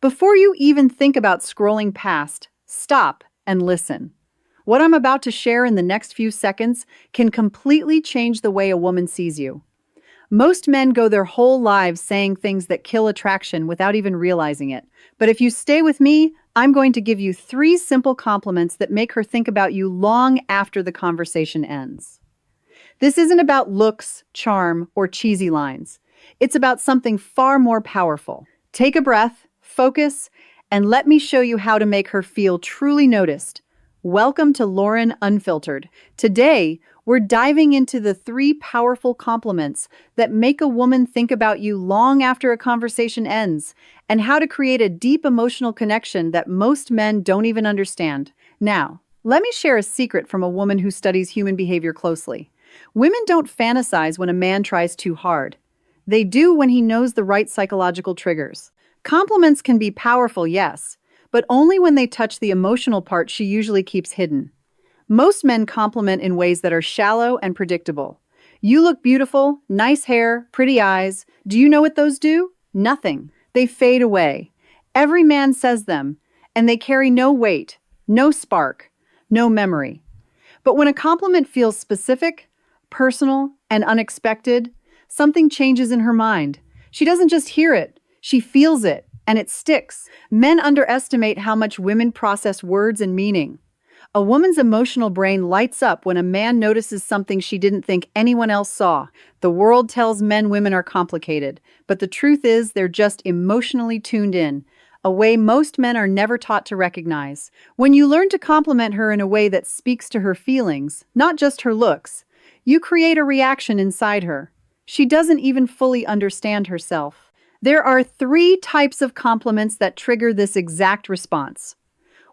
Before you even think about scrolling past, stop and listen. What I'm about to share in the next few seconds can completely change the way a woman sees you. Most men go their whole lives saying things that kill attraction without even realizing it. But if you stay with me, I'm going to give you three simple compliments that make her think about you long after the conversation ends. This isn't about looks, charm, or cheesy lines. It's about something far more powerful. Take a breath, focus, and let me show you how to make her feel truly noticed. Welcome to Lauren Unfiltered. Today, we're diving into the three powerful compliments that make a woman think about you long after a conversation ends, and how to create a deep emotional connection that most men don't even understand. Now, let me share a secret from a woman who studies human behavior closely. Women don't fantasize when a man tries too hard. They do when he knows the right psychological triggers. Compliments can be powerful, yes, but only when they touch the emotional part she usually keeps hidden. Most men compliment in ways that are shallow and predictable. You look beautiful, nice hair, pretty eyes. Do you know what those do? Nothing. They fade away. Every man says them, and they carry no weight, no spark, no memory. But when a compliment feels specific, personal, and unexpected, something changes in her mind. She doesn't just hear it, she feels it, and it sticks. Men underestimate how much women process words and meaning. A woman's emotional brain lights up when a man notices something she didn't think anyone else saw. The world tells men women are complicated, but the truth is they're just emotionally tuned in, a way most men are never taught to recognize. When you learn to compliment her in a way that speaks to her feelings, not just her looks, you create a reaction inside her. She doesn't even fully understand herself. There are three types of compliments that trigger this exact response.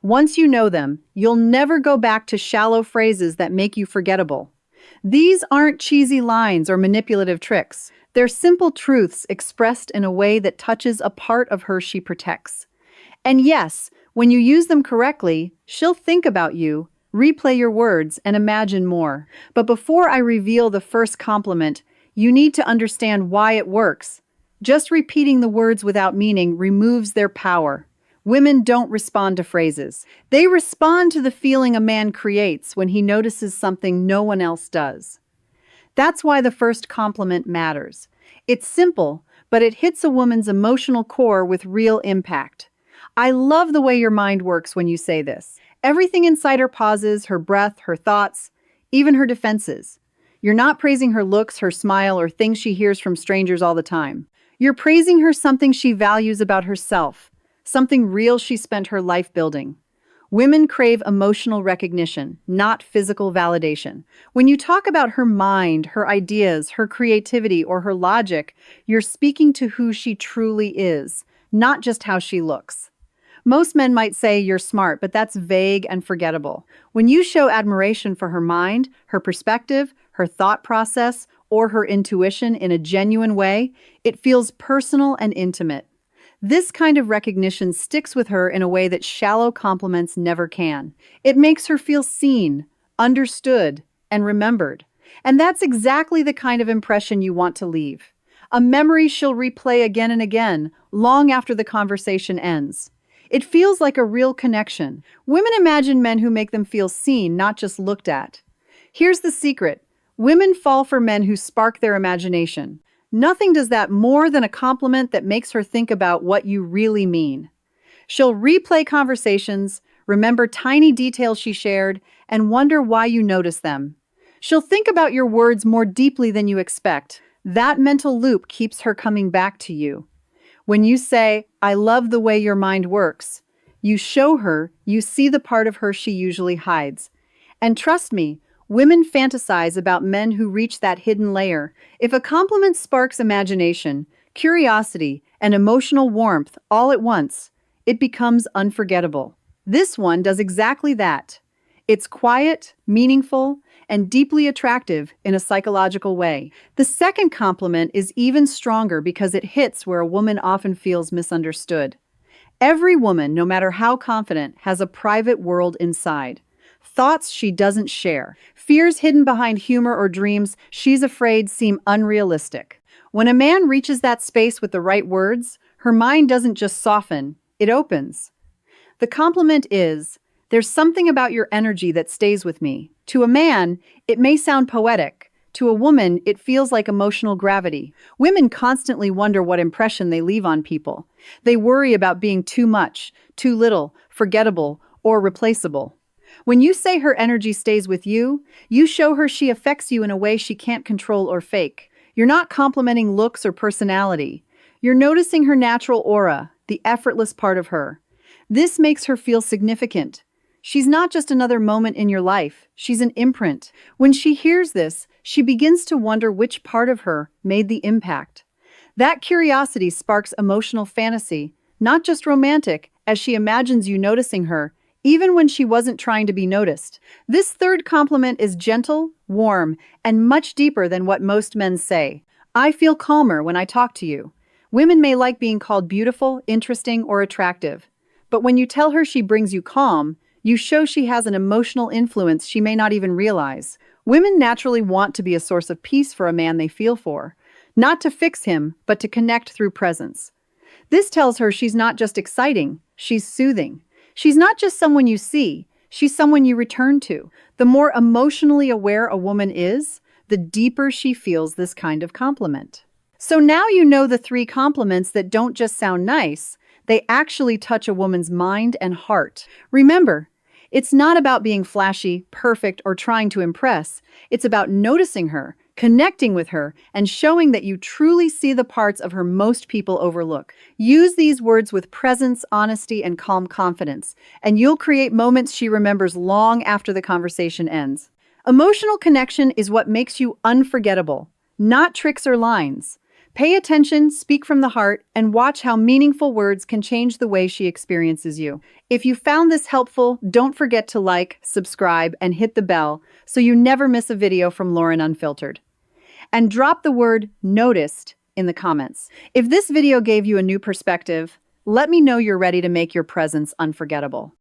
Once you know them, you'll never go back to shallow phrases that make you forgettable. These aren't cheesy lines or manipulative tricks. They're simple truths expressed in a way that touches a part of her she protects. And yes, when you use them correctly, she'll think about you, replay your words, and imagine more. But before I reveal the first compliment, you need to understand why it works. Just repeating the words without meaning removes their power. Women don't respond to phrases. They respond to the feeling a man creates when he notices something no one else does. That's why the first compliment matters. It's simple, but it hits a woman's emotional core with real impact. I love the way your mind works when you say this. Everything inside her pauses, her breath, her thoughts, even her defenses. You're not praising her looks, her smile, or things she hears from strangers all the time. You're praising her something she values about herself, something real she spent her life building. Women crave emotional recognition, not physical validation. When you talk about her mind, her ideas, her creativity, or her logic, you're speaking to who she truly is, not just how she looks. Most men might say you're smart, but that's vague and forgettable. When you show admiration for her mind, her perspective, her thought process, or her intuition in a genuine way, it feels personal and intimate. This kind of recognition sticks with her in a way that shallow compliments never can. It makes her feel seen, understood, and remembered. And that's exactly the kind of impression you want to leave. A memory she'll replay again and again, long after the conversation ends. It feels like a real connection. Women imagine men who make them feel seen, not just looked at. Here's the secret. Women fall for men who spark their imagination. Nothing does that more than a compliment that makes her think about what you really mean. She'll replay conversations, remember tiny details she shared, and wonder why you noticed them. She'll think about your words more deeply than you expect. That mental loop keeps her coming back to you. When you say, "I love the way your mind works," you show her you see the part of her she usually hides. And trust me, women fantasize about men who reach that hidden layer. If a compliment sparks imagination, curiosity, and emotional warmth all at once, it becomes unforgettable. This one does exactly that. It's quiet, meaningful, and deeply attractive in a psychological way. The second compliment is even stronger because it hits where a woman often feels misunderstood. Every woman, no matter how confident, has a private world inside. Thoughts she doesn't share, fears hidden behind humor or dreams she's afraid seem unrealistic. When a man reaches that space with the right words, her mind doesn't just soften, It opens. The compliment is, "There's something about your energy that stays with me." To a man, it may sound poetic. To a woman, it feels like emotional gravity. Women constantly wonder what impression they leave on people. They worry about being too much, too little, forgettable, or replaceable. When you say her energy stays with you, you show her she affects you in a way she can't control or fake. You're not complimenting looks or personality. You're noticing her natural aura, the effortless part of her. This makes her feel significant. She's not just another moment in your life, she's an imprint. When she hears this, she begins to wonder which part of her made the impact. That curiosity sparks emotional fantasy, not just romantic, as she imagines you noticing her, even when she wasn't trying to be noticed. This third compliment is gentle, warm, and much deeper than what most men say. "I feel calmer when I talk to you." Women may like being called beautiful, interesting, or attractive. But when you tell her she brings you calm, you show she has an emotional influence she may not even realize. Women naturally want to be a source of peace for a man they feel for, not to fix him, but to connect through presence. This tells her she's not just exciting, she's soothing. She's not just someone you see, she's someone you return to. The more emotionally aware a woman is, the deeper she feels this kind of compliment. So now you know the three compliments that don't just sound nice, they actually touch a woman's mind and heart. Remember, it's not about being flashy, perfect, or trying to impress. It's about noticing her, connecting with her, and showing that you truly see the parts of her most people overlook. Use these words with presence, honesty, and calm confidence, and you'll create moments she remembers long after the conversation ends. Emotional connection is what makes you unforgettable, not tricks or lines. Pay attention, speak from the heart, and watch how meaningful words can change the way she experiences you. If you found this helpful, don't forget to like, subscribe, and hit the bell so you never miss a video from Lauren Unfiltered. And drop the word "noticed" in the comments. If this video gave you a new perspective, let me know you're ready to make your presence unforgettable.